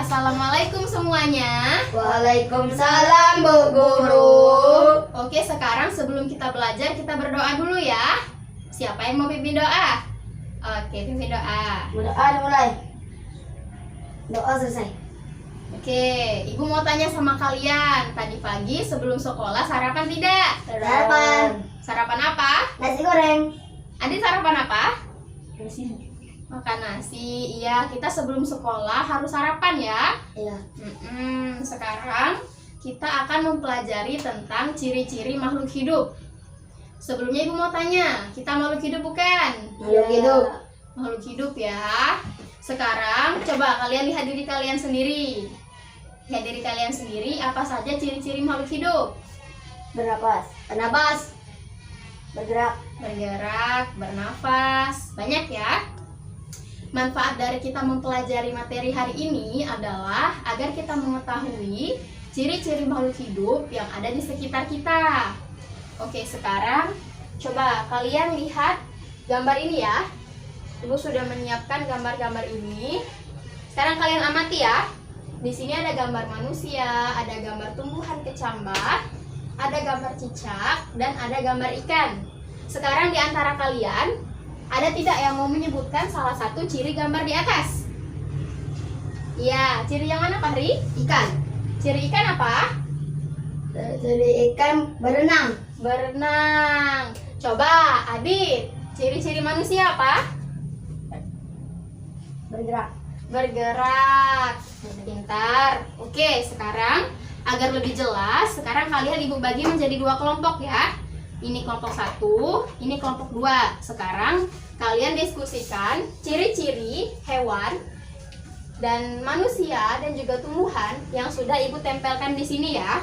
Assalamualaikum semuanya. Waalaikumsalam Bu Guru. Oke, sekarang sebelum kita belajar, kita berdoa dulu ya. Siapa yang mau pimpin doa? Oke, pimpin doa. Doa mulai. Doa selesai. Oke, Ibu mau tanya sama kalian. Tadi pagi sebelum sekolah sarapan tidak? Sarapan. Sarapan apa? Nasi goreng. Adik sarapan apa? Makan nasi. Iya, kita sebelum sekolah harus sarapan ya. Iya. Sekarang kita akan mempelajari tentang ciri-ciri makhluk hidup. Sebelumnya Ibu mau tanya, kita makhluk hidup bukan? Makhluk hidup. Makhluk hidup ya. Sekarang coba kalian lihat diri kalian sendiri. Lihat diri kalian sendiri, apa saja ciri-ciri makhluk hidup? Bernapas. Bernapas. Bergerak. Bergerak, bernafas, banyak ya. Manfaat dari kita mempelajari materi hari ini adalah agar kita mengetahui ciri-ciri makhluk hidup yang ada di sekitar kita. Oke, sekarang coba kalian lihat gambar ini ya. Ibu sudah menyiapkan gambar-gambar ini. Sekarang kalian amati ya. Di sini ada gambar manusia, ada gambar tumbuhan kecambah, ada gambar cicak, dan ada gambar ikan. Sekarang di antara kalian, ada tidak yang mau menyebutkan salah satu ciri gambar di atas? Iya, ciri yang mana Fahri? Ikan. Ciri ikan apa? Jadi ikan berenang. Berenang. Coba Adit, ciri-ciri manusia apa? Bergerak. Bergerak. Pintar. Oke, sekarang agar lebih jelas, sekarang kalian Ibu bagi menjadi dua kelompok ya. Ini kelompok 1, ini kelompok 2. Sekarang kalian diskusikan ciri-ciri hewan dan manusia dan juga tumbuhan yang sudah Ibu tempelkan di sini ya.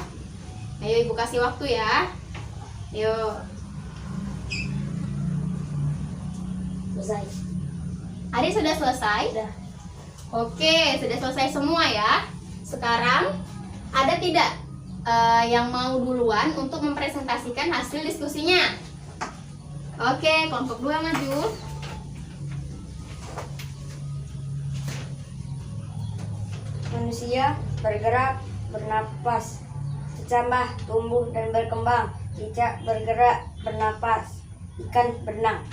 Ayo Ibu kasih waktu ya. Ayo. Selesai. Adik sudah selesai? Sudah. Oke, sudah selesai semua ya. Sekarang ada tidak yang mau duluan untuk mempresentasikan hasil diskusinya? Oke, kelompok 2 maju. Manusia bergerak, bernapas. Kecambah, tumbuh dan berkembang. Cicak bergerak, bernapas. Ikan berenang.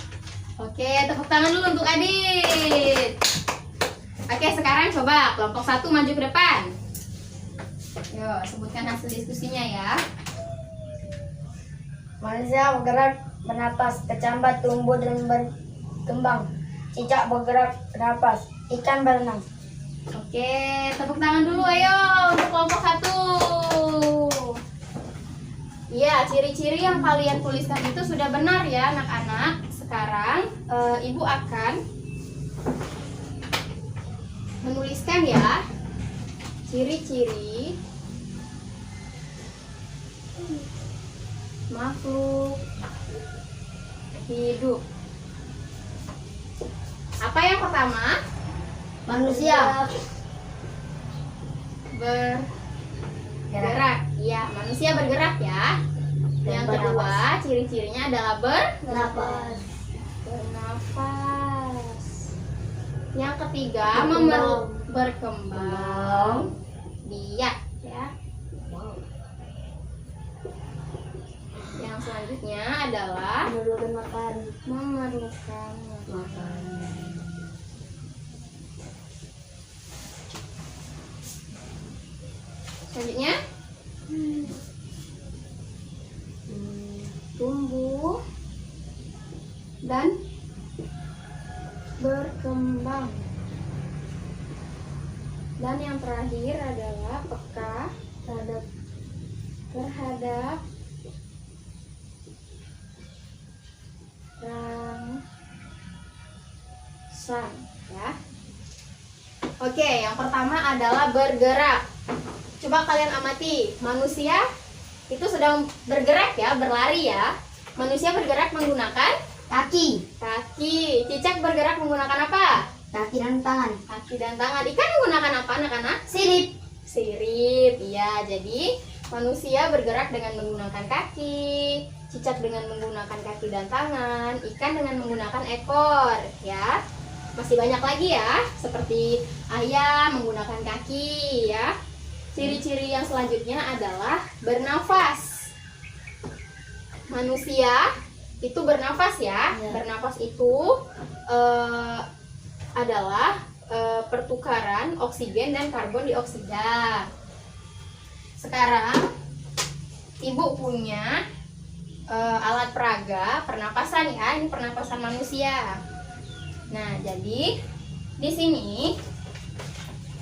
Oke, tepuk tangan dulu untuk Adit. Oke, sekarang coba kelompok 1 maju ke depan. Yuk, sebutkan hasil diskusinya ya. Manusia bergerak, bernapas. Kecambah, tumbuh dan berkembang. Cicak bergerak, bernapas. Ikan berenang. Oke, tepuk tangan dulu ayo untuk kelompok 1. Iya, ciri-ciri yang kalian tuliskan itu sudah benar ya anak-anak. Sekarang Ibu akan menuliskan ya ciri-ciri makhluk hidup. Apa yang pertama? Manusia Bergerak. Iya, manusia bergerak ya. Yang kedua, ciri-cirinya adalah bernapas. bernafas. Yang ketiga, berkembang biak ya. Yang selanjutnya adalah Memerlukan makan. memerlukan makan. Selanjutnya tumbuh dan berkembang. Dan yang terakhir adalah peka terhadap rangsang ya. Oke, yang pertama adalah bergerak. Coba kalian amati, manusia itu sedang bergerak ya, berlari ya. Manusia bergerak menggunakan Kaki. Cicak bergerak menggunakan apa? Kaki dan tangan. Kaki dan tangan. Ikan menggunakan apa anak-anak? Sirip. Sirip, iya. Jadi manusia bergerak dengan menggunakan kaki, cicak dengan menggunakan kaki dan tangan, ikan dengan menggunakan ekor, ya. masih banyak lagi ya, seperti ayam menggunakan kaki ya. Ciri-ciri yang selanjutnya adalah bernafas. Manusia itu bernafas ya. Ya. Bernafas itu adalah pertukaran oksigen dan karbon dioksida. Sekarang ibu punya alat peraga pernapasan ya. Ini pernapasan manusia. Nah, jadi di sini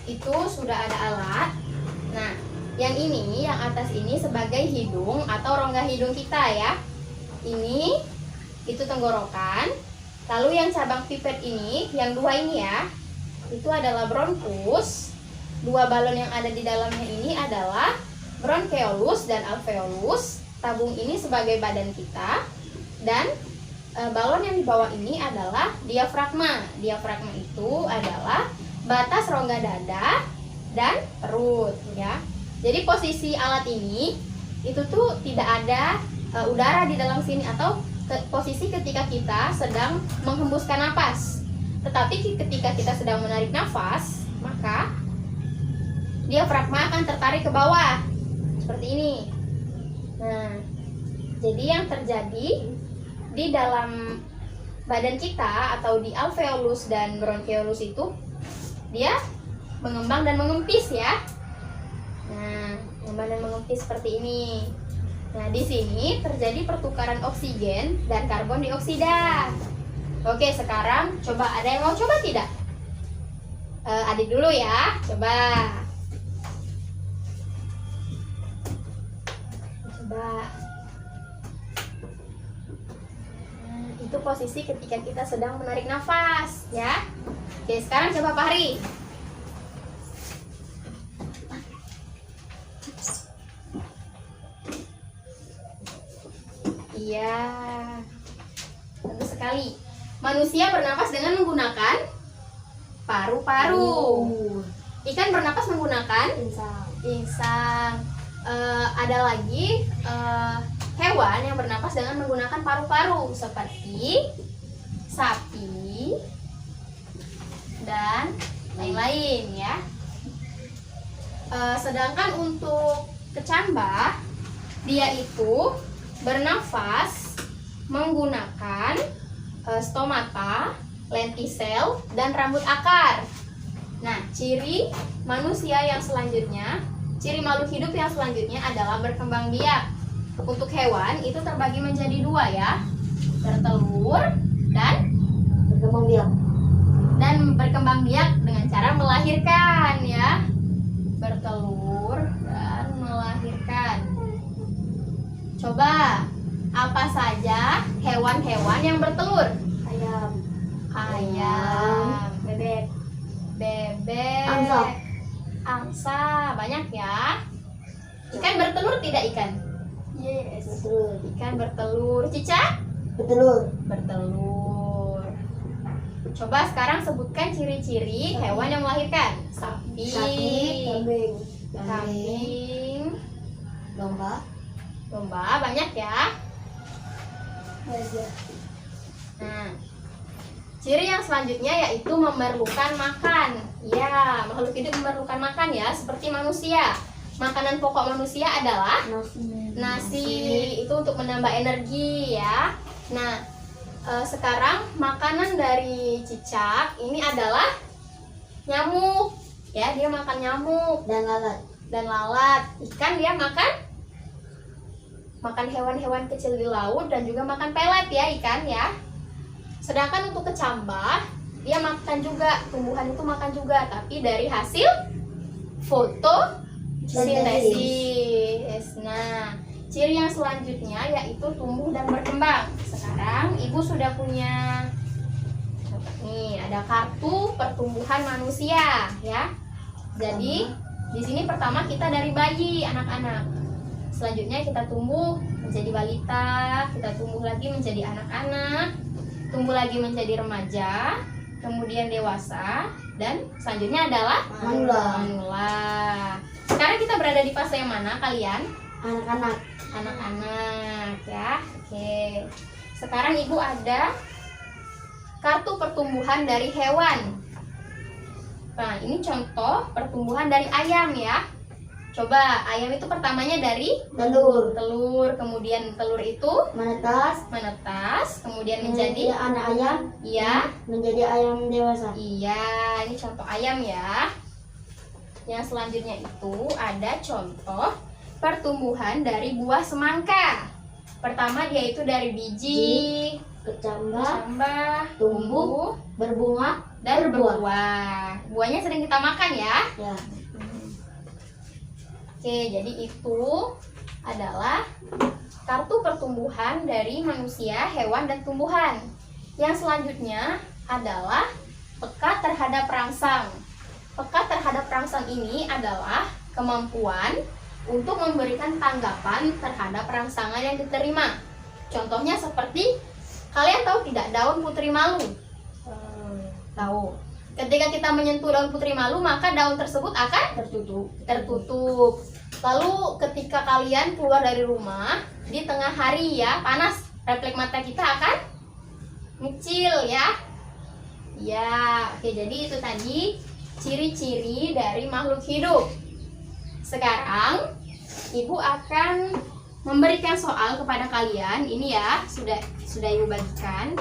itu sudah ada alat. Nah, yang ini, yang atas ini sebagai hidung atau rongga hidung kita ya. Ini itu tenggorokan. Lalu yang cabang pipet ini, yang dua ini ya, itu adalah bronkus. Dua balon yang ada di dalamnya ini adalah bronkeolus dan alveolus. Tabung ini sebagai badan kita, dan balon yang di bawah ini adalah diafragma. Diafragma itu adalah batas rongga dada dan perut ya. Jadi posisi alat ini itu tuh tidak ada udara di dalam sini, atau posisi ketika kita sedang menghembuskan napas. Tetapi ketika kita sedang menarik nafas, maka diafragma akan tertarik ke bawah seperti ini. Nah, jadi yang terjadi di dalam badan kita atau di alveolus dan bronkeolus itu dia mengembang dan mengempis ya. Nah, mengembang dan mengempis seperti ini. Nah, di sini terjadi pertukaran oksigen dan karbon dioksida. Oke, sekarang coba, ada yang mau coba tidak? Adik dulu ya, coba. Nah, itu posisi ketika kita sedang menarik nafas ya. Oke, sekarang coba Fahri. Iya, bagus sekali. Manusia bernapas dengan menggunakan paru-paru. Ikan bernapas menggunakan insang. Ada lagi hewan yang bernapas dengan menggunakan paru-paru seperti sapi dan lain-lain ya. Sedangkan untuk kecambah, dia itu bernafas menggunakan stomata, lentisel, dan rambut akar. Nah, ciri manusia yang selanjutnya, ciri makhluk hidup yang selanjutnya adalah berkembang biak. Untuk hewan itu terbagi menjadi dua ya, bertelur dan Berkembang biak. berkembang biak dengan cara melahirkan ya. Bertelur dan melahirkan. Coba, apa saja hewan-hewan yang bertelur? Ayam, Bebek. bebek, angsa, banyak ya. Ikan bertelur tidak ikan? Yes. Betul. Ikan bertelur. Cicak? Betul. Bertelur. Coba sekarang sebutkan ciri-ciri hewan yang melahirkan. Sapi, Kambing. kambing, Domba. domba, banyak ya. Gajah. Nah, ciri yang selanjutnya yaitu memerlukan makan. Ya, makhluk hidup memerlukan makan ya, seperti manusia. Makanan pokok manusia adalah nasi. Itu untuk menambah energi ya. Nah, sekarang makanan dari cicak ini adalah nyamuk. Ya, dia makan nyamuk Dan lalat. dan lalat. Ikan dia makan hewan-hewan kecil di laut dan juga makan pelet ya ikan ya. Sedangkan untuk kecambah, dia makan juga, tumbuhan itu makan juga, tapi dari hasil fotosintesis. Nah, ciri yang selanjutnya yaitu tumbuh dan berkembang. Sekarang ibu sudah punya nih, ada kartu pertumbuhan manusia ya. Jadi di sini pertama kita dari bayi, anak-anak. Selanjutnya kita tumbuh menjadi balita, kita tumbuh lagi menjadi anak-anak, tumbuh lagi menjadi remaja, kemudian dewasa, dan selanjutnya adalah manula. Sekarang kita berada di fase yang mana kalian? Anak-anak. Anak-anak ya. Oke. Sekarang ibu ada kartu pertumbuhan dari hewan. Nah, ini contoh pertumbuhan dari ayam ya. Coba, ayam itu pertamanya dari Telur. telur, kemudian telur itu menetas, kemudian menjadi anak ayam. iya, Menjadi ayam dewasa. iya, ini contoh ayam ya. Yang selanjutnya itu ada contoh pertumbuhan dari buah semangka. Pertama dia itu dari biji, Kecambah, tumbuh, berbunga, dan berbuah. berbuah. Buahnya sering kita makan ya. Ya. Oke, jadi itu adalah kartu pertumbuhan dari manusia, hewan, dan tumbuhan. Yang selanjutnya adalah peka terhadap rangsang. Peka terhadap rangsang ini adalah kemampuan untuk memberikan tanggapan terhadap rangsangan yang diterima. Contohnya seperti, kalian tahu tidak daun putri malu? Tahu. Ketika kita menyentuh daun putri malu, maka daun tersebut akan tertutup. Lalu ketika kalian keluar dari rumah di tengah hari ya, panas, refleks mata kita akan mengecil ya. Ya, oke, jadi itu tadi ciri-ciri dari makhluk hidup. Sekarang Ibu akan memberikan soal kepada kalian. Ini ya, sudah Ibu bagikan.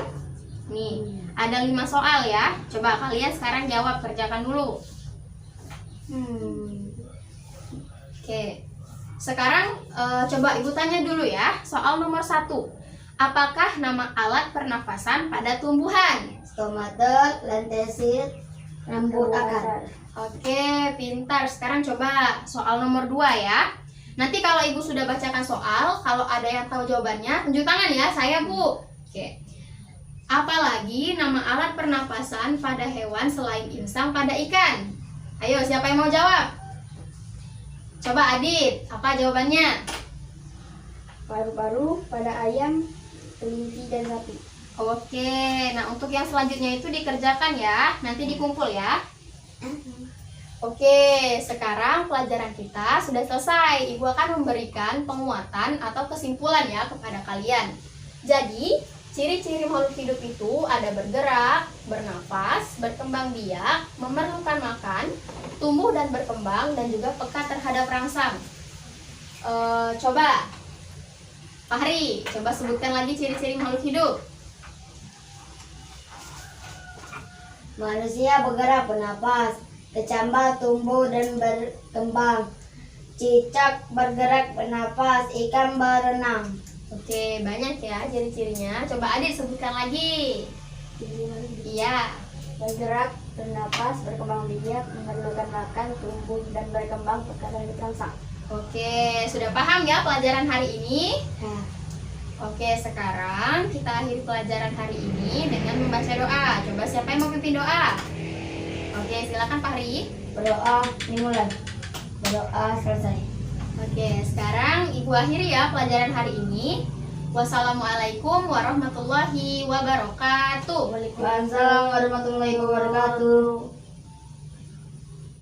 Nih, ada 5 soal ya. Coba kalian sekarang jawab, kerjakan dulu. Oke, sekarang coba Ibu tanya dulu ya. Soal nomor 1. Apakah nama alat pernafasan pada tumbuhan? Stomata, lentesit, rambut akar. Oke, pintar. Sekarang coba soal nomor 2 ya. Nanti kalau Ibu sudah bacakan soal, kalau ada yang tahu jawabannya, tunjuk tangan ya, saya Bu. Oke. Apalagi nama alat pernapasan pada hewan selain insang pada ikan? Ayo, siapa yang mau jawab? Coba Adit, apa jawabannya? Paru-paru pada ayam, kelinci, dan sapi. Oke, nah untuk yang selanjutnya itu dikerjakan ya, nanti dikumpul ya. Oke, sekarang pelajaran kita sudah selesai. Ibu akan memberikan penguatan atau kesimpulan ya kepada kalian. Jadi, ciri-ciri makhluk hidup itu ada bergerak, bernafas, berkembang biak, memerlukan makan, tumbuh dan berkembang, dan juga peka terhadap rangsang. Coba, Fahri, coba sebutkan lagi ciri-ciri makhluk hidup. Manusia bergerak, bernapas. Kecambah, tumbuh, dan berkembang. Cicak bergerak, bernapas. Ikan berenang. Oke, banyak ya ciri-cirinya. Coba Adit sebutkan lagi. Iya. Bergerak, bernapas, berkembang biak, memerlukan makan, tumbuh, dan berkembang, peka terhadap rangsang. Oke, sudah paham ya pelajaran hari ini? Oke, sekarang kita akhiri pelajaran hari ini dengan membaca doa. Coba siapa yang mau pimpin doa? Oke, silakan Fahri. Berdoa, dimulai. Berdoa, selesai. Oke, sekarang Ibu akhiri ya pelajaran hari ini. Wassalamualaikum warahmatullahi wabarakatuh. Waalaikumsalam warahmatullahi wabarakatuh.